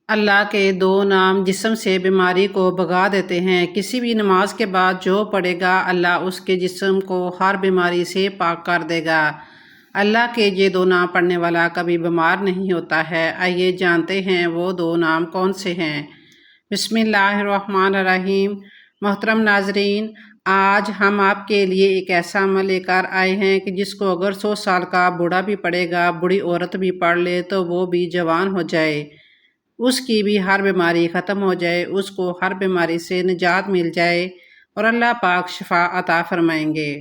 اللہ کے دو نام جسم سے بیماری کو بھگا دیتے ہیں۔ کسی بھی نماز کے بعد جو پڑھے گا اللہ اس کے جسم کو ہر بیماری سے پاک کر دے گا۔ اللہ کے یہ دو نام پڑھنے والا کبھی بیمار نہیں ہوتا ہے۔ آئیے جانتے ہیں وہ دو نام کون سے ہیں۔ بسم اللہ الرحمن الرحیم۔ محترم ناظرین، آج ہم آپ کے لیے ایک ایسا عمل لے کر آئے ہیں کہ جس کو اگر 100 سال کا بوڑھا بھی پڑھے گا، بوڑھی عورت بھی پڑھ لے تو وہ بھی جوان ہو جائے، اس کی بھی ہر بیماری ختم ہو جائے، اس کو ہر بیماری سے نجات مل جائے اور اللہ پاک شفا عطا فرمائیں گے۔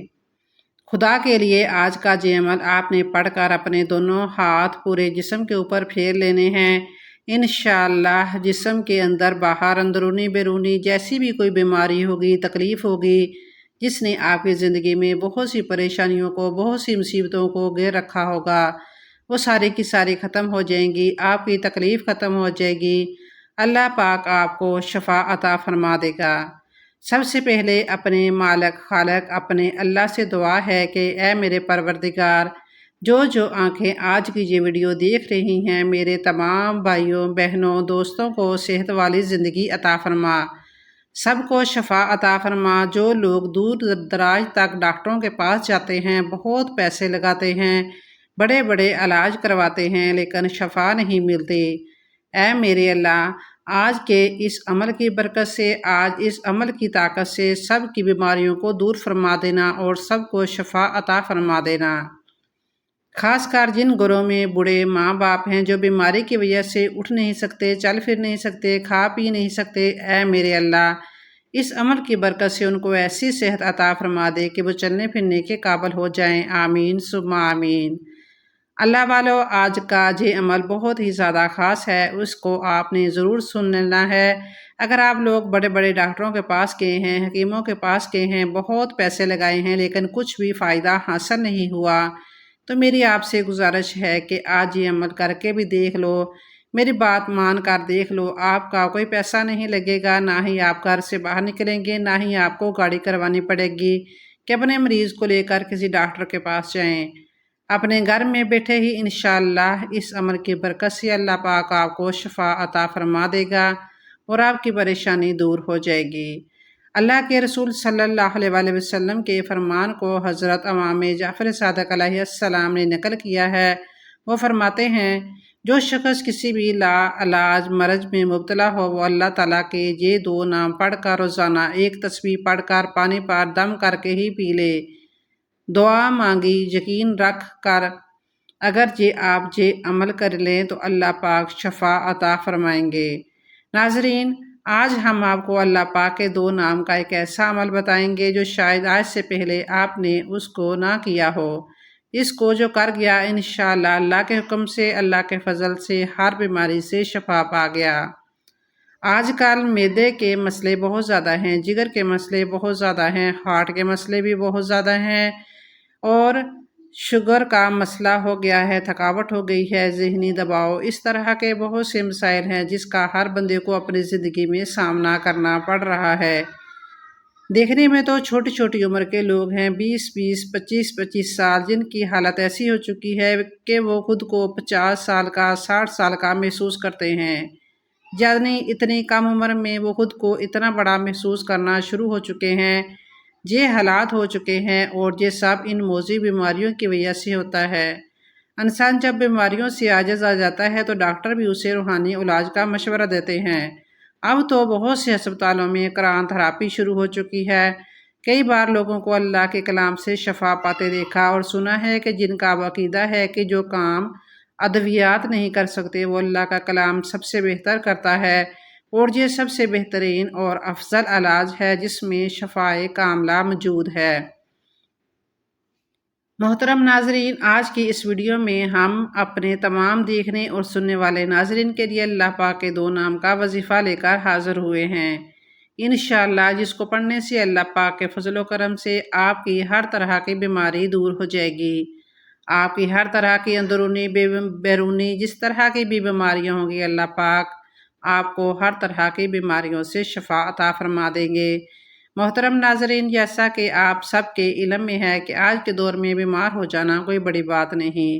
خدا کے لیے آج کا یہ عمل آپ نے پڑھ کر اپنے دونوں ہاتھ پورے جسم کے اوپر پھیر لینے ہیں۔ انشاءاللہ جسم کے اندر باہر، اندرونی بیرونی جیسی بھی کوئی بیماری ہوگی، تکلیف ہوگی، جس نے آپ کی زندگی میں بہت سی پریشانیوں کو، بہت سی مصیبتوں کو گھیر رکھا ہوگا، وہ ساری کی ساری ختم ہو جائیں گی، آپ کی تکلیف ختم ہو جائے گی، اللہ پاک آپ کو شفا عطا فرما دے گا۔ سب سے پہلے اپنے مالک خالق اپنے اللہ سے دعا ہے کہ اے میرے پروردگار، جو آنکھیں آج کی یہ ویڈیو دیکھ رہی ہیں، میرے تمام بھائیوں بہنوں دوستوں کو صحت والی زندگی عطا فرما، سب کو شفا عطا فرما۔ جو لوگ دور دراز تک ڈاکٹروں کے پاس جاتے ہیں، بہت پیسے لگاتے ہیں، بڑے بڑے علاج کرواتے ہیں لیکن شفا نہیں ملتی، اے میرے اللہ، آج کے اس عمل کی برکت سے، آج اس عمل کی طاقت سے سب کی بیماریوں کو دور فرما دینا اور سب کو شفا عطا فرما دینا۔ خاص کر جن گھروں میں بوڑھے ماں باپ ہیں جو بیماری کی وجہ سے اٹھ نہیں سکتے، چل پھر نہیں سکتے، کھا پی نہیں سکتے، اے میرے اللہ، اس عمل کی برکت سے ان کو ایسی صحت عطا فرما دے کہ وہ چلنے پھرنے کے قابل ہو جائیں، آمین ثم آمین۔ اللہ والو، آج کا یہ عمل بہت ہی زیادہ خاص ہے، اس کو آپ نے ضرور سن لینا ہے۔ اگر آپ لوگ بڑے بڑے ڈاکٹروں کے پاس گئے ہیں، حکیموں کے پاس گئے ہیں، بہت پیسے لگائے ہیں لیکن کچھ بھی فائدہ حاصل نہیں ہوا، تو میری آپ سے گزارش ہے کہ آج یہ عمل کر کے بھی دیکھ لو، میری بات مان کر دیکھ لو، آپ کا کوئی پیسہ نہیں لگے گا، نہ ہی آپ گھر سے باہر نکلیں گے، نہ ہی آپ کو گاڑی کروانی پڑے گی کہ اپنے مریض کو لے کر کسی ڈاکٹر کے پاس جائیں۔ اپنے گھر میں بیٹھے ہی انشاءاللہ اس عمل کی برکت سے اللہ پاک آپ کو شفا عطا فرما دے گا اور آپ کی پریشانی دور ہو جائے گی۔ اللہ کے رسول صلی اللہ علیہ وآلہ وسلم کے فرمان کو حضرت امام جعفر صادق علیہ السلام نے نقل کیا ہے۔ وہ فرماتے ہیں، جو شخص کسی بھی لا علاج مرض میں مبتلا ہو، وہ اللہ تعالیٰ کے یہ دو نام پڑھ کر روزانہ ایک تسبیح پڑھ کر پانی پر دم کر کے ہی پی لے، دعا مانگی یقین رکھ کر، اگر آپ عمل کر لیں تو اللہ پاک شفا عطا فرمائیں گے۔ ناظرین، آج ہم آپ کو اللہ پاک کے دو نام کا ایک ایسا عمل بتائیں گے جو شاید آج سے پہلے آپ نے اس کو نہ کیا ہو۔ اس کو جو کر گیا انشاءاللہ اللہ کے حکم سے، اللہ کے فضل سے ہر بیماری سے شفا پا گیا۔ آج کل معدے کے مسئلے بہت زیادہ ہیں، جگر کے مسئلے بہت زیادہ ہیں، ہارٹ کے مسئلے بھی بہت زیادہ ہیں اور شوگر کا مسئلہ ہو گیا ہے، تھکاوٹ ہو گئی ہے، ذہنی دباؤ، اس طرح کے بہت سے مسائل ہیں جس کا ہر بندے کو اپنی زندگی میں سامنا کرنا پڑ رہا ہے۔ دیکھنے میں تو چھوٹی چھوٹی عمر کے لوگ ہیں، 20 25 سال، جن کی حالت ایسی ہو چکی ہے کہ وہ خود کو 50 سال کا، 60 سال کا محسوس کرتے ہیں، یعنی اتنی کم عمر میں وہ خود کو اتنا بڑا محسوس کرنا شروع ہو چکے ہیں۔ یہ حالات ہو چکے ہیں اور یہ سب ان موذی بیماریوں کی وجہ سے ہوتا ہے۔ انسان جب بیماریوں سے عاجز آ جاتا ہے تو ڈاکٹر بھی اسے روحانی علاج کا مشورہ دیتے ہیں۔ اب تو بہت سے ہسپتالوں میں قرآن تھراپی شروع ہو چکی ہے۔ کئی بار لوگوں کو اللہ کے کلام سے شفا پاتے دیکھا اور سنا ہے کہ جن کا عقیدہ ہے کہ جو کام ادویات نہیں کر سکتے وہ اللہ کا کلام سب سے بہتر کرتا ہے، اور یہ سب سے بہترین اور افضل علاج ہے جس میں شفائے کاملہ موجود ہے۔ محترم ناظرین، آج کی اس ویڈیو میں ہم اپنے تمام دیکھنے اور سننے والے ناظرین کے لیے اللہ پاک کے دو نام کا وظیفہ لے کر حاضر ہوئے ہیں۔ انشاءاللہ جس کو پڑھنے سے اللہ پاک کے فضل و کرم سے آپ کی ہر طرح کی بیماری دور ہو جائے گی، آپ کی ہر طرح کی اندرونی بیرونی جس طرح کی بھی بیماریاں ہوں گی، اللہ پاک آپ کو ہر طرح کی بیماریوں سے شفا عطا فرما دیں گے۔ محترم ناظرین، جیسا کہ آپ سب کے علم میں ہے کہ آج کے دور میں بیمار ہو جانا کوئی بڑی بات نہیں،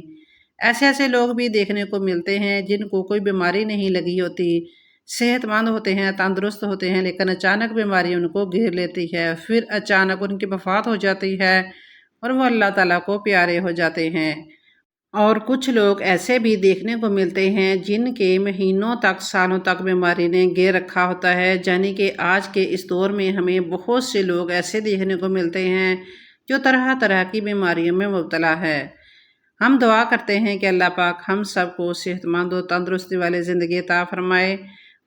ایسے ایسے لوگ بھی دیکھنے کو ملتے ہیں جن کو کوئی بیماری نہیں لگی ہوتی، صحت مند ہوتے ہیں، تندرست ہوتے ہیں، لیکن اچانک بیماری ان کو گھیر لیتی ہے، پھر اچانک ان کی وفات ہو جاتی ہے اور وہ اللہ تعالیٰ کو پیارے ہو جاتے ہیں۔ اور کچھ لوگ ایسے بھی دیکھنے کو ملتے ہیں جن کے مہینوں تک، سالوں تک بیماری نے گھیر رکھا ہوتا ہے، یعنی کہ آج کے اس دور میں ہمیں بہت سے لوگ ایسے دیکھنے کو ملتے ہیں جو طرح طرح کی بیماریوں میں مبتلا ہے۔ ہم دعا کرتے ہیں کہ اللہ پاک ہم سب کو صحت مند و تندرستی والی زندگی عطا فرمائے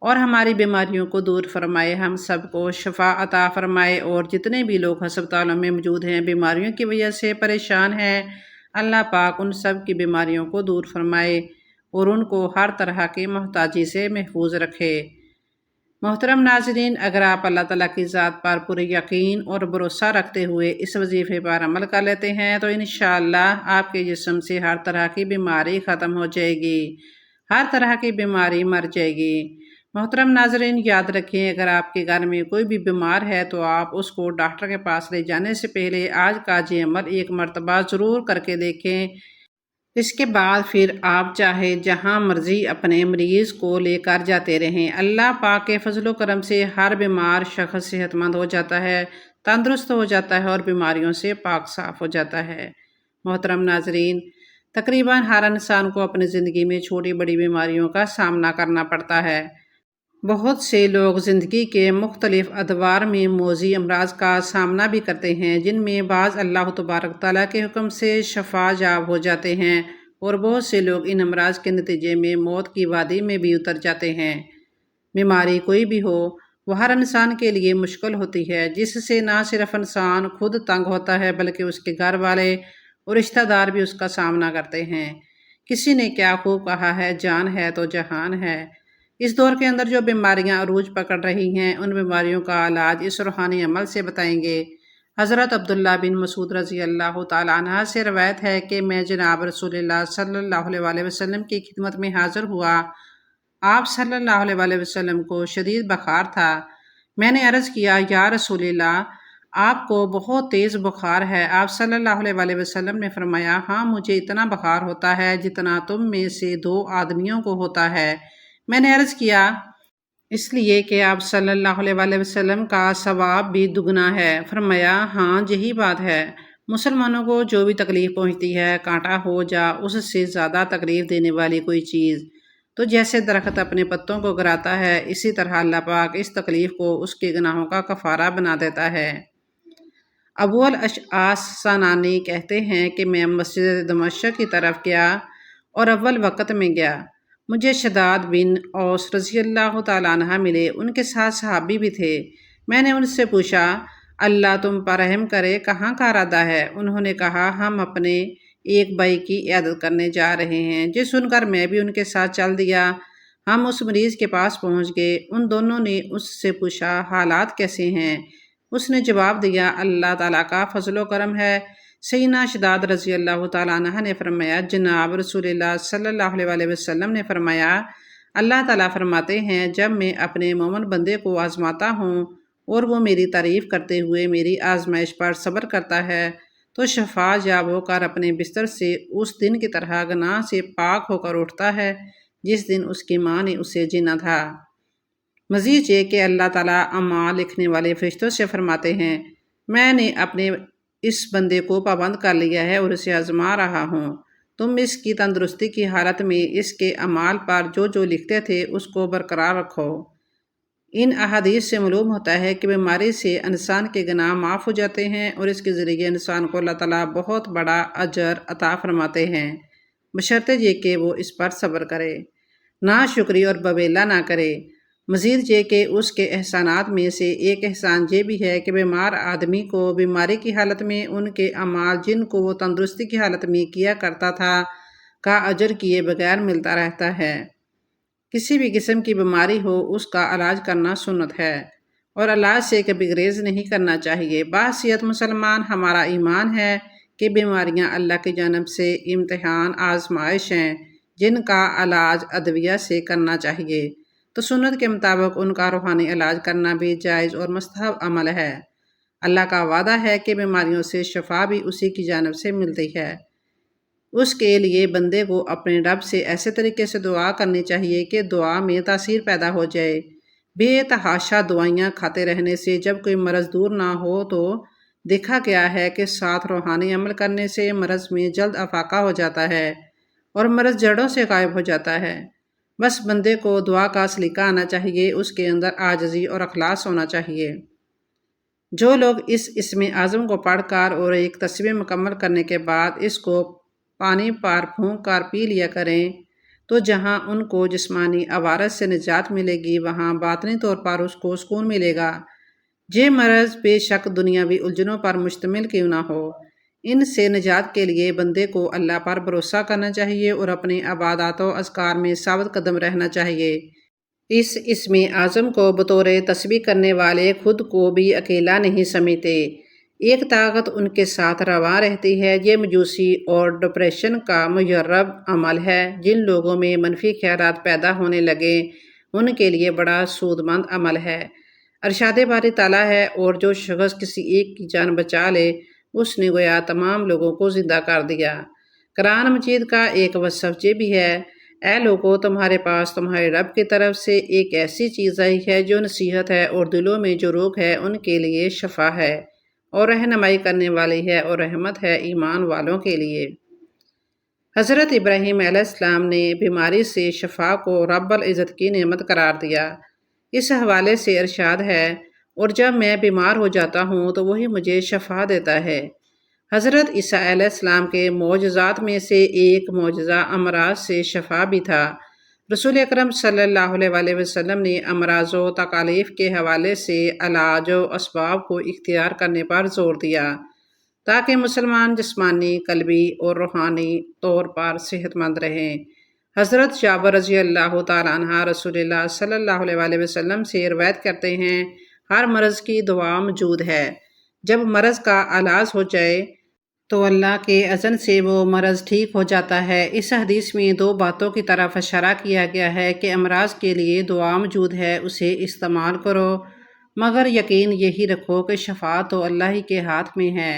اور ہماری بیماریوں کو دور فرمائے، ہم سب کو شفا عطا فرمائے، اور جتنے بھی لوگ ہسپتالوں میں موجود ہیں، بیماریوں کی وجہ سے پریشان ہیں، اللہ پاک ان سب کی بیماریوں کو دور فرمائے اور ان کو ہر طرح کی محتاجی سے محفوظ رکھے۔ محترم ناظرین، اگر آپ اللہ تعالیٰ کی ذات پر پورے یقین اور بھروسہ رکھتے ہوئے اس وظیفے پر عمل کر لیتے ہیں تو انشاءاللہ آپ کے جسم سے ہر طرح کی بیماری ختم ہو جائے گی، ہر طرح کی بیماری مر جائے گی۔ محترم ناظرین، یاد رکھیں، اگر آپ کے گھر میں کوئی بھی بیمار ہے تو آپ اس کو ڈاکٹر کے پاس لے جانے سے پہلے آج کا یہ عمل ایک مرتبہ ضرور کر کے دیکھیں۔ اس کے بعد پھر آپ چاہے جہاں مرضی اپنے مریض کو لے کر جاتے رہیں، اللہ پاک کے فضل و کرم سے ہر بیمار شخص صحت مند ہو جاتا ہے، تندرست ہو جاتا ہے اور بیماریوں سے پاک صاف ہو جاتا ہے۔ محترم ناظرین، تقریباً ہر انسان کو اپنی زندگی میں چھوٹی بڑی بیماریوں کا سامنا کرنا پڑتا ہے۔ بہت سے لوگ زندگی کے مختلف ادوار میں موذی امراض کا سامنا بھی کرتے ہیں، جن میں بعض اللہ تبارک تعالیٰ کے حکم سے شفا یاب ہو جاتے ہیں، اور بہت سے لوگ ان امراض کے نتیجے میں موت کی وادی میں بھی اتر جاتے ہیں۔ بیماری کوئی بھی ہو، وہ ہر انسان کے لیے مشکل ہوتی ہے، جس سے نہ صرف انسان خود تنگ ہوتا ہے بلکہ اس کے گھر والے اور رشتہ دار بھی اس کا سامنا کرتے ہیں۔ کسی نے کیا خوب کہا ہے، جان ہے تو جہان ہے۔ اس دور کے اندر جو بیماریاں عروج پکڑ رہی ہیں، ان بیماریوں کا علاج اس روحانی عمل سے بتائیں گے۔ حضرت عبداللہ بن مسعود رضی اللہ تعالیٰ عنہ سے روایت ہے کہ میں جناب رسول اللہ صلی اللہ علیہ وسلم کی خدمت میں حاضر ہوا۔ آپ صلی اللہ علیہ وسلم کو شدید بخار تھا۔ میں نے عرض کیا، یا رسول اللہ، آپ کو بہت تیز بخار ہے۔ آپ صلی اللہ علیہ وسلم نے فرمایا، ہاں، مجھے اتنا بخار ہوتا ہے جتنا تم میں سے 2 آدمیوں کو ہوتا ہے۔ میں نے عرض کیا، اس لیے کہ آپ صلی اللہ علیہ وسلم کا ثواب بھی دگنا ہے۔ فرمایا، ہاں، یہی بات ہے۔ مسلمانوں کو جو بھی تکلیف پہنچتی ہے، کانٹا ہو یا اس سے زیادہ تکلیف دینے والی کوئی چیز، تو جیسے درخت اپنے پتوں کو گراتا ہے، اسی طرح اللہ پاک اس تکلیف کو اس کے گناہوں کا کفارہ بنا دیتا ہے۔ ابو الاشعث سنانی کہتے ہیں کہ میں مسجد دمشق کی طرف گیا اور اول وقت میں گیا۔ مجھے شداد بن اوس رضی اللہ تعالیٰ عنہ ملے، ان کے ساتھ صحابی بھی تھے۔ میں نے ان سے پوچھا، اللہ تم پر رحم کرے، کہاں کا ارادہ ہے؟ انہوں نے کہا، ہم اپنے ایک بھائی کی عیادت کرنے جا رہے ہیں۔ جس سن کر میں بھی ان کے ساتھ چل دیا۔ ہم اس مریض کے پاس پہنچ گئے۔ ان دونوں نے اس سے پوچھا، حالات کیسے ہیں؟ اس نے جواب دیا، اللہ تعالیٰ کا فضل و کرم ہے۔ سیدنا شداد رضی اللہ تعالیٰ عنہ نے فرمایا، جناب رسول اللہ صلی اللہ علیہ وسلم نے فرمایا، اللہ تعالیٰ فرماتے ہیں، جب میں اپنے مومن بندے کو آزماتا ہوں اور وہ میری تعریف کرتے ہوئے میری آزمائش پر صبر کرتا ہے تو شفا یاب ہو کر اپنے بستر سے اس دن کی طرح گناہ سے پاک ہو کر اٹھتا ہے جس دن اس کی ماں نے اسے جینا تھا۔ مزید یہ کہ اللہ تعالیٰ اعمال لکھنے والے فرشتوں سے فرماتے ہیں، میں نے اپنے اس بندے کو پابند کر لیا ہے اور اسے آزما رہا ہوں۔ تم اس کی تندرستی کی حالت میں اس کے اعمال پر جو جو لکھتے تھے اس کو برقرار رکھو۔ ان احادیث سے معلوم ہوتا ہے کہ بیماری سے انسان کے گناہ معاف ہو جاتے ہیں اور اس کے ذریعے انسان کو اللہ تعالیٰ بہت بڑا اجر عطا فرماتے ہیں، بشرطے یہ کہ وہ اس پر صبر کرے، ناشکری اور بویلا نہ کرے۔ مزید یہ کہ اس کے احسانات میں سے ایک احسان یہ بھی ہے کہ بیمار آدمی کو بیماری کی حالت میں ان کے اعمال جن کو وہ تندرستی کی حالت میں کیا کرتا تھا کا اجر کیے بغیر ملتا رہتا ہے۔ کسی بھی قسم کی بیماری ہو، اس کا علاج کرنا سنت ہے اور علاج سے کبھی گریز نہیں کرنا چاہیے۔ باصیت مسلمان ہمارا ایمان ہے کہ بیماریاں اللہ کی جانب سے امتحان، آزمائش ہیں جن کا علاج ادویہ سے کرنا چاہیے، تو سنت کے مطابق ان کا روحانی علاج کرنا بھی جائز اور مستحب عمل ہے۔ اللہ کا وعدہ ہے کہ بیماریوں سے شفا بھی اسی کی جانب سے ملتی ہے۔ اس کے لیے بندے کو اپنے رب سے ایسے طریقے سے دعا کرنی چاہیے کہ دعا میں تاثیر پیدا ہو جائے۔ بے تحاشا دعائیاں کھاتے رہنے سے جب کوئی مرض دور نہ ہو تو دیکھا گیا ہے کہ ساتھ روحانی عمل کرنے سے مرض میں جلد افاقہ ہو جاتا ہے اور مرض جڑوں سے غائب ہو جاتا ہے۔ بس بندے کو دعا کا سلیقہ آنا چاہیے، اس کے اندر عاجزی اور اخلاص ہونا چاہیے۔ جو لوگ اس اسم اعظم کو پڑھ کر اور ایک تسبیح مکمل کرنے کے بعد اس کو پانی پر پھونک کر پی لیا کریں تو جہاں ان کو جسمانی عوارض سے نجات ملے گی وہاں باطنی طور پر اس کو سکون ملے گا۔ یہ مرض بے شک دنیاوی الجھنوں پر مشتمل کیوں نہ ہو، ان سے نجات کے لیے بندے کو اللہ پر بھروسہ کرنا چاہیے اور اپنی عبادات و اذکار میں ثابت قدم رہنا چاہیے۔ اس اسم اعظم کو بطور تسبیح کرنے والے خود کو بھی اکیلا نہیں سمجھتے، ایک طاقت ان کے ساتھ رواں رہتی ہے۔ یہ مجوسی اور ڈپریشن کا مجرب عمل ہے۔ جن لوگوں میں منفی خیالات پیدا ہونے لگے ان کے لیے بڑا سود مند عمل ہے۔ ارشاد باری تعالیٰ ہے، اور جو شخص کسی ایک کی جان بچا لے اس نے گویا تمام لوگوں کو زندہ کر دیا۔ قرآن مجید کا ایک وصف یہ بھی ہے، اے لوگو تمہارے پاس تمہارے رب کی طرف سے ایک ایسی چیز آئی ہے جو نصیحت ہے اور دلوں میں جو روگ ہے ان کے لیے شفا ہے اور رہنمائی کرنے والی ہے اور رحمت ہے ایمان والوں کے لیے۔ حضرت ابراہیم علیہ السلام نے بیماری سے شفا کو رب العزت کی نعمت قرار دیا۔ اس حوالے سے ارشاد ہے، اور جب میں بیمار ہو جاتا ہوں تو وہی مجھے شفا دیتا ہے۔ حضرت عیسیٰ علیہ السلام کے معجزات میں سے ایک معجزہ امراض سے شفا بھی تھا۔ رسول اکرم صلی اللہ علیہ وسلم نے امراض و تکالیف کے حوالے سے علاج و اسباب کو اختیار کرنے پر زور دیا تاکہ مسلمان جسمانی، قلبی اور روحانی طور پر صحت مند رہیں۔ حضرت جابر رضی اللہ تعالیٰ عنہ رسول اللہ صلی اللہ علیہ وسلم سے روایت کرتے ہیں، ہر مرض کی دوا موجود ہے۔ جب مرض کا علاج ہو جائے تو اللہ کے اذن سے وہ مرض ٹھیک ہو جاتا ہے۔ اس حدیث میں دو باتوں کی طرف اشارہ کیا گیا ہے کہ امراض کے لیے دعا موجود ہے، اسے استعمال کرو، مگر یقین یہی رکھو کہ شفا تو اللہ ہی کے ہاتھ میں ہے۔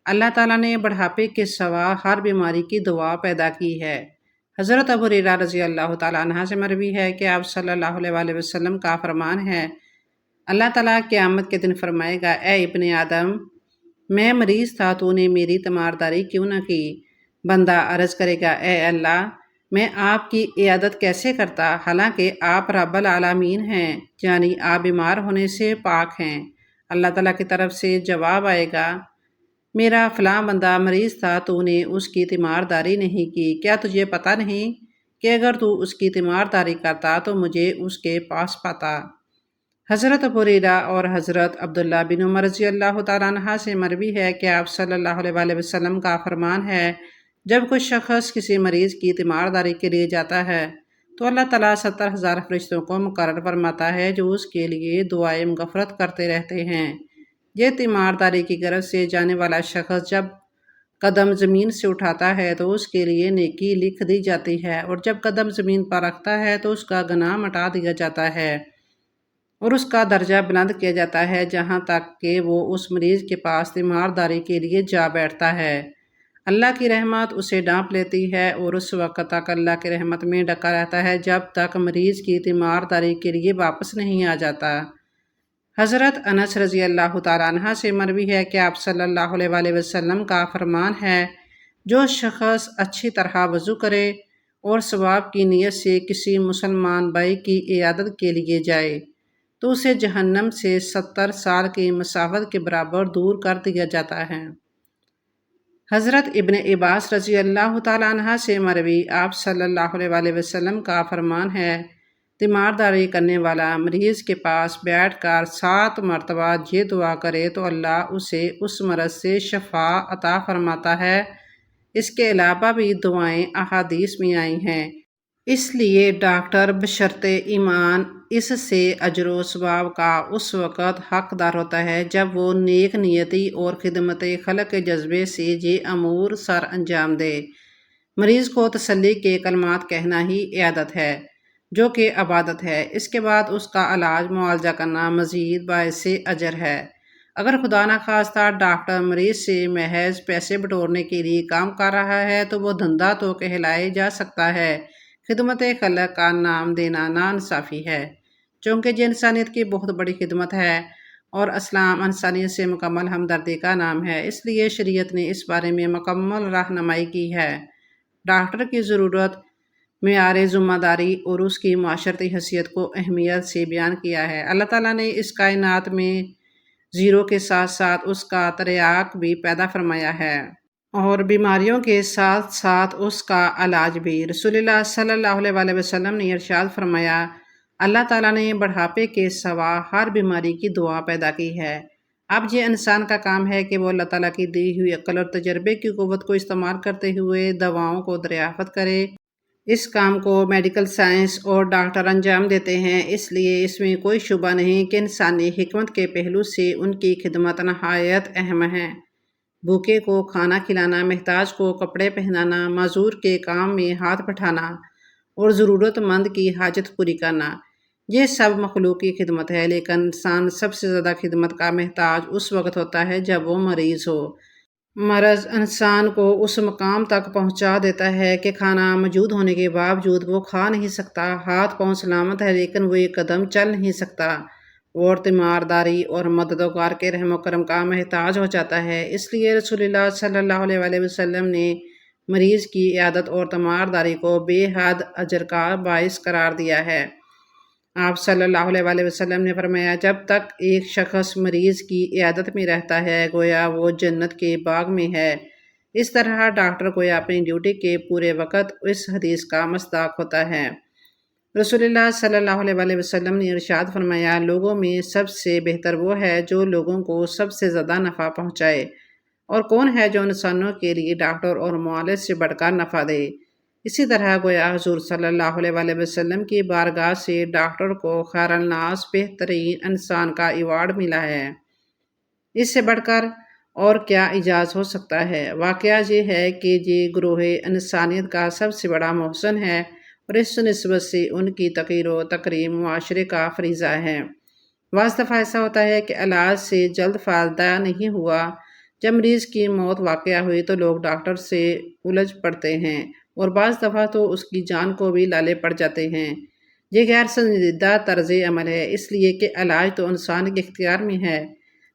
اللہ تعالیٰ نے بڑھاپے کے سوا ہر بیماری کی دوا پیدا کی ہے۔ حضرت ابو ہریرہ رضی اللہ تعالیٰ عنہ سے مروی ہے کہ آپ صلی اللہ علیہ وسلم کا فرمان ہے، اللہ تعالیٰ قیامت کے دن فرمائے گا، اے ابن آدم، میں مریض تھا تو نے میری تیمارداری کیوں نہ کی؟ بندہ عرض کرے گا، اے اللہ، میں آپ کی عیادت کیسے کرتا حالانکہ آپ رب العالمین ہیں، یعنی آپ بیمار ہونے سے پاک ہیں۔ اللہ تعالیٰ کی طرف سے جواب آئے گا، میرا فلاں بندہ مریض تھا تو نے اس کی تیمارداری نہیں کی، کیا تجھے پتہ نہیں کہ اگر تو اس کی تیمارداری کرتا تو مجھے اس کے پاس پاتا؟ حضرت ابو ہریرہ اور حضرت عبداللہ بن عمر رضی اللہ تعالیٰ عنہ سے مروی ہے کہ آپ صلی اللہ علیہ وسلم کا فرمان ہے، جب کوئی شخص کسی مریض کی تیمارداری کے لیے جاتا ہے تو اللہ تعالیٰ 70,000 فرشتوں کو مقرر فرماتا ہے جو اس کے لیے دعائیں مغفرت کرتے رہتے ہیں۔ یہ تیمارداری کی غرض سے جانے والا شخص جب قدم زمین سے اٹھاتا ہے تو اس کے لیے نیکی لکھ دی جاتی ہے، اور جب قدم زمین پر رکھتا ہے تو اس کا گناہ مٹا دیا جاتا ہے اور اس کا درجہ بلند کیا جاتا ہے جہاں تک کہ وہ اس مریض کے پاس تیمارداری کے لیے جا بیٹھتا ہے۔ اللہ کی رحمت اسے ڈانپ لیتی ہے اور اس وقت تک اللہ کی رحمت میں ڈکا رہتا ہے جب تک مریض کی تیمارداری کے لیے واپس نہیں آ جاتا۔ حضرت انس رضی اللہ تعالیٰ عنہ سے مروی ہے کہ آپ صلی اللہ علیہ وسلم کا فرمان ہے، جو شخص اچھی طرح وضو کرے اور ثواب کی نیت سے کسی مسلمان بھائی کی عیادت کے لیے جائے تو اسے جہنم سے 70 سال کی مسافت کے برابر دور کر دیا جاتا ہے۔ حضرت ابن عباس رضی اللہ تعالیٰ عنہ سے مروی آپ صلی اللہ علیہ وسلم کا فرمان ہے، تیمارداری کرنے والا مریض کے پاس بیٹھ کر 7 مرتبہ یہ دعا کرے تو اللہ اسے اس مرض سے شفا عطا فرماتا ہے۔ اس کے علاوہ بھی دعائیں احادیث میں آئی ہیں، اس لیے ڈاکٹر بشرط ایمان اس سے اجر و ثواب کا اس وقت حقدار ہوتا ہے جب وہ نیک نیتی اور خدمت خلق کے جذبے سے یہ امور سر انجام دے۔ مریض کو تسلی کے کلمات کہنا ہی عیادت ہے، جو کہ عبادت ہے۔ اس کے بعد اس کا علاج معالجہ کرنا مزید باعث اجر ہے۔ اگر خدا نخواستہ ڈاکٹر مریض سے محض پیسے بٹورنے کے لیے کام کر رہا ہے تو وہ دھندا تو کہلائے جا سکتا ہے، خدمت خلق کا نام دینا ناانصافی ہے، چونکہ یہ انسانیت کی بہت بڑی خدمت ہے اور اسلام انسانیت سے مکمل ہمدردی کا نام ہے، اس لیے شریعت نے اس بارے میں مکمل رہنمائی کی ہے۔ ڈاکٹر کی ضرورت، معیار ذمہ داری اور اس کی معاشرتی حیثیت کو اہمیت سے بیان کیا ہے۔ اللہ تعالیٰ نے اس کائنات میں زیرو کے ساتھ ساتھ اس کا تریاق بھی پیدا فرمایا ہے اور بیماریوں کے ساتھ ساتھ اس کا علاج بھی۔ رسول اللہ صلی اللہ علیہ وسلم نے ارشاد فرمایا، اللہ تعالیٰ نے بڑھاپے کے سوا ہر بیماری کی دوا پیدا کی ہے۔ اب یہ انسان کا کام ہے کہ وہ اللہ تعالیٰ کی دی ہوئی عقل اور تجربے کی قوت کو استعمال کرتے ہوئے دواؤں کو دریافت کرے۔ اس کام کو میڈیکل سائنس اور ڈاکٹر انجام دیتے ہیں، اس لیے اس میں کوئی شبہ نہیں کہ انسانی حکمت کے پہلو سے ان کی خدمت نہایت اہم ہے۔ بھوکے کو کھانا کھلانا، محتاج کو کپڑے پہنانا، معذور کے کام میں ہاتھ بٹھانا اور ضرورت مند کی حاجت پوری کرنا، یہ سب مخلوق کی خدمت ہے، لیکن انسان سب سے زیادہ خدمت کا محتاج اس وقت ہوتا ہے جب وہ مریض ہو۔ مرض انسان کو اس مقام تک پہنچا دیتا ہے کہ کھانا موجود ہونے کے باوجود وہ کھا نہیں سکتا، ہاتھ پاؤں سلامت ہے لیکن وہ ایک قدم چل نہیں سکتا، اور تیمارداری اور مددگار کے رحم و کرم کا محتاج ہو جاتا ہے۔ اس لیے رسول اللہ صلی اللہ علیہ وسلم نے مریض کی عیادت اور تیمارداری کو بے حد اجر کا باعث قرار دیا ہے۔ آپ صلی اللہ علیہ وسلم نے فرمایا، جب تک ایک شخص مریض کی عیادت میں رہتا ہے گویا وہ جنت کے باغ میں ہے۔ اس طرح ڈاکٹر گویا اپنی ڈیوٹی کے پورے وقت اس حدیث کا مصداق ہوتا ہے۔ رسول اللہ صلی اللہ علیہ وسلم نے ارشاد فرمایا، لوگوں میں سب سے بہتر وہ ہے جو لوگوں کو سب سے زیادہ نفع پہنچائے، اور کون ہے جو انسانوں کے لیے ڈاکٹر اور معالج سے بڑھ کر نفع دے۔ اسی طرح گویا حضور صلی اللہ علیہ وسلم کی بارگاہ سے ڈاکٹر کو خیر الناس، بہترین انسان کا ایوارڈ ملا ہے۔ اس سے بڑھ کر اور کیا اعزاز ہو سکتا ہے؟ واقعہ یہ ہے کہ یہ گروہ انسانیت کا سب سے بڑا محسن ہے اور اس نسبت سے ان کی توقیر و تکریم معاشرے کا فریضہ ہے۔ بعض دفعہ ایسا ہوتا ہے کہ علاج سے جلد فائدہ نہیں ہوا، جب مریض کی موت واقع ہوئی تو لوگ ڈاکٹر سے الجھ پڑتے ہیں، اور بعض دفعہ تو اس کی جان کو بھی لالے پڑ جاتے ہیں۔ یہ غیر سنجیدہ طرز عمل ہے، اس لیے کہ علاج تو انسان کے اختیار میں ہے،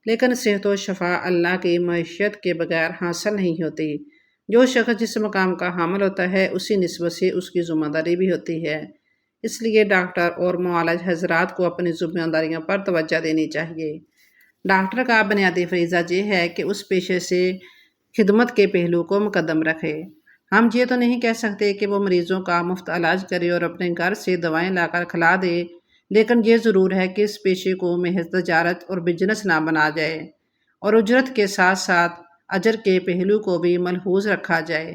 لیکن صحت و شفا اللہ کی معیشت کے بغیر حاصل نہیں ہوتی۔ جو شخص جس مقام کا حامل ہوتا ہے اسی نسبت سے اس کی ذمہ داری بھی ہوتی ہے، اس لیے ڈاکٹر اور معالج حضرات کو اپنی ذمہ داریوں پر توجہ دینی چاہیے۔ ڈاکٹر کا بنیادی فریضہ یہ ہے کہ اس پیشے سے خدمت کے پہلو کو مقدم رکھے۔ ہم یہ تو نہیں کہہ سکتے کہ وہ مریضوں کا مفت علاج کرے اور اپنے گھر سے دوائیں لا کر کھلا دے، لیکن یہ ضرور ہے کہ اس پیشے کو محض تجارت اور بزنس نہ بنا جائے، اور اجرت کے ساتھ ساتھ اجر کے پہلو کو بھی ملحوظ رکھا جائے۔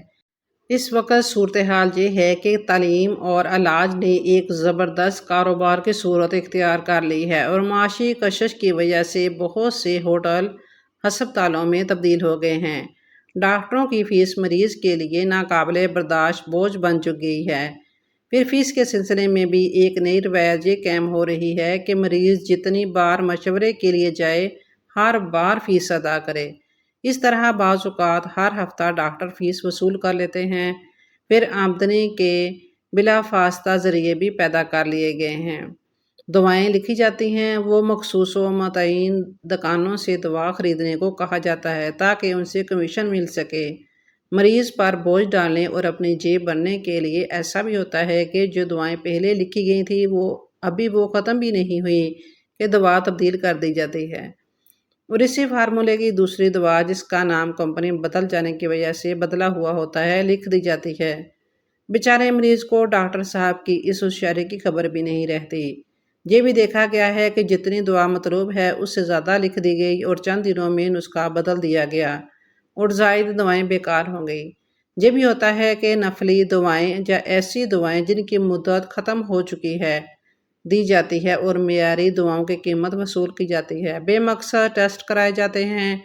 اس وقت صورتحال یہ ہے کہ تعلیم اور علاج نے ایک زبردست کاروبار کی صورت اختیار کر لی ہے، اور معاشی کشش کی وجہ سے بہت سے ہوٹل ہسپتالوں میں تبدیل ہو گئے ہیں۔ ڈاکٹروں کی فیس مریض کے لیے ناقابل برداشت بوجھ بن چکی ہے۔ پھر فیس کے سلسلے میں بھی ایک نئی روایت یہ قائم ہو رہی ہے کہ مریض جتنی بار مشورے کے لیے جائے ہر بار فیس ادا کرے۔ اس طرح بعض اوقات ہر ہفتہ ڈاکٹر فیس وصول کر لیتے ہیں۔ پھر آمدنی کے بلا فاستہ ذریعے بھی پیدا کر لیے گئے ہیں۔ دوائیں لکھی جاتی ہیں، وہ مخصوص و متعین دکانوں سے دوا خریدنے کو کہا جاتا ہے تاکہ ان سے کمیشن مل سکے۔ مریض پر بوجھ ڈالنے اور اپنی جیب بھرنے کے لیے ایسا بھی ہوتا ہے کہ جو دوائیں پہلے لکھی گئی تھیں وہ ختم بھی نہیں ہوئی کہ دوا تبدیل کر دی جاتی ہے، اور اسی فارمولے کی دوسری دوا جس کا نام کمپنی بدل جانے کی وجہ سے بدلا ہوا ہوتا ہے لکھ دی جاتی ہے۔ بیچارے مریض کو ڈاکٹر صاحب کی اس ہوشیاری کی خبر بھی نہیں رہتی۔ یہ بھی دیکھا گیا ہے کہ جتنی دوا مطلوب ہے اس سے زیادہ لکھ دی گئی اور چند دنوں میں نسخہ بدل دیا گیا اور زائد دوائیں بیکار ہو گئی۔ یہ بھی ہوتا ہے کہ نفلی دوائیں یا ایسی دوائیں جن کی مدت ختم ہو چکی ہے دی جاتی ہے، اور معیاری دواؤں کی قیمت وصول کی جاتی ہے۔ بے مقصد ٹیسٹ کرائے جاتے ہیں۔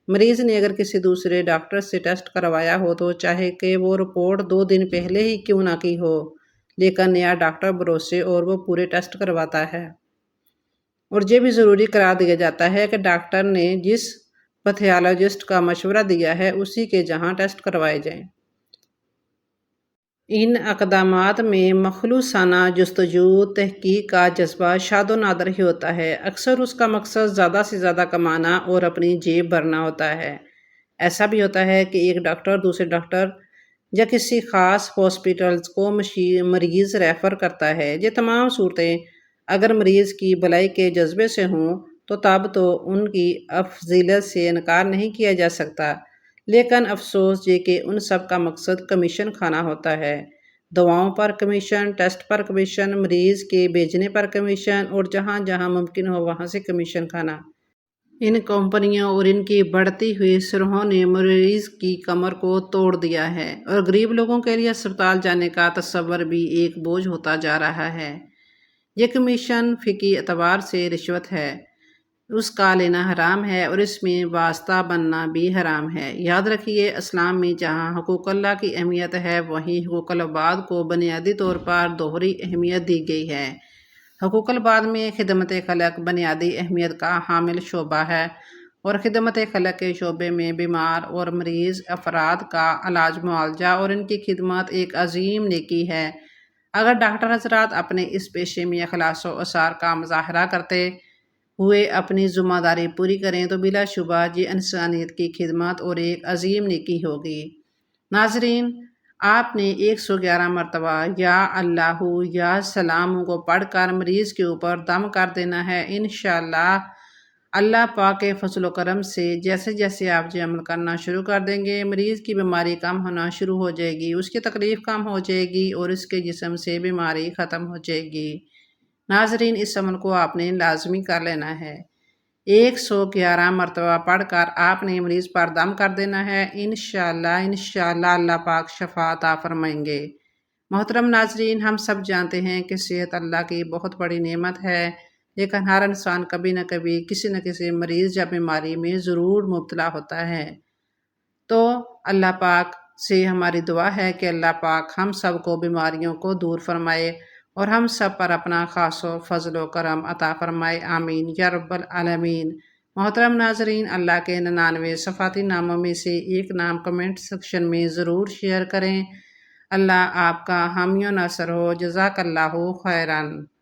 مریض نے اگر کسی دوسرے ڈاکٹر سے ٹیسٹ کروایا ہو تو چاہے کہ وہ رپورٹ 2 دن پہلے ہی کیوں نہ کی ہو، لیکن نیا ڈاکٹر بھروسے اور وہ پورے ٹیسٹ کرواتا ہے۔ اور یہ بھی ضروری قرار دیا جاتا ہے کہ ڈاکٹر نے جس پیتھولوجسٹ کا مشورہ دیا ہے اسی کے جہاں ٹیسٹ کروائے جائیں۔ ان اقدامات میں مخلصانہ جستجو تحقیق کا جذبہ شاد و نادر ہی ہوتا ہے۔ اکثر اس کا مقصد زیادہ سے زیادہ کمانا اور اپنی جیب بھرنا ہوتا ہے۔ ایسا بھی ہوتا ہے کہ ایک ڈاکٹر دوسرے ڈاکٹر یا کسی خاص ہاسپٹلز کو مریض ریفر کرتا ہے۔ یہ تمام صورتیں اگر مریض کی بھلائی کے جذبے سے ہوں تو تب تو ان کی افضلیت سے انکار نہیں کیا جا سکتا، لیکن افسوس یہ کہ ان سب کا مقصد کمیشن کھانا ہوتا ہے۔ دواؤں پر کمیشن، ٹیسٹ پر کمیشن، مریض کے بھیجنے پر کمیشن اور جہاں جہاں ممکن ہو وہاں سے کمیشن کھانا۔ ان کمپنیوں اور ان کی بڑھتی ہوئی سرحوں نے مریض کی کمر کو توڑ دیا ہے اور غریب لوگوں کے لیے اسپتال جانے کا تصور بھی ایک بوجھ ہوتا جا رہا ہے۔ یہ کمیشن فقہی اعتبار سے رشوت ہے، اس کا لینا حرام ہے اور اس میں واسطہ بننا بھی حرام ہے۔ یاد رکھیے، اسلام میں جہاں حقوق اللہ کی اہمیت ہے وہیں حقوق العباد کو بنیادی طور پر دوہری اہمیت دی گئی ہے۔ حقوق العباد میں خدمت خلق بنیادی اہمیت کا حامل شعبہ ہے اور خدمت خلق کے شعبے میں بیمار اور مریض افراد کا علاج معالجہ اور ان کی خدمات ایک عظیم نیکی ہے۔ اگر ڈاکٹر حضرات اپنے اس پیشے میں اخلاص و اصرار کا مظاہرہ کرتے ہوئے اپنی ذمہ داری پوری کریں تو بلا شبہ یہ انسانیت کی خدمت اور ایک عظیم نیکی ہوگی۔ ناظرین، آپ نے 111 مرتبہ یا اللہ یا سلام کو پڑھ کر مریض کے اوپر دم کر دینا ہے۔ انشاءاللہ اللہ پاک کے فضل و کرم سے جیسے جیسے آپ یہ عمل کرنا شروع کر دیں گے، مریض کی بیماری کم ہونا شروع ہو جائے گی، اس کی تکلیف کم ہو جائے گی اور اس کے جسم سے بیماری ختم ہو جائے گی۔ ناظرین، اس عمل کو آپ نے لازمی کر لینا ہے۔ 111 مرتبہ پڑھ کر آپ نے مریض پر دم کر دینا ہے۔ انشاءاللہ اللہ پاک شفا عطا فرمائیں گے۔ محترم ناظرین، ہم سب جانتے ہیں کہ صحت اللہ کی بہت بڑی نعمت ہے، لیکن ہر انسان کبھی نہ کبھی کسی نہ کسی مریض یا بیماری میں ضرور مبتلا ہوتا ہے۔ تو اللہ پاک سے ہماری دعا ہے کہ اللہ پاک ہم سب کو بیماریوں کو دور فرمائے اور ہم سب پر اپنا خاص و فضل و کرم عطا فرمائے، آمین یا رب العالمین۔ محترم ناظرین، اللہ کے 99 صفاتی ناموں میں سے ایک نام کمنٹ سیکشن میں ضرور شیئر کریں۔ اللہ آپ کا حامی و ناصر ہو۔ جزاک اللہ خیراً۔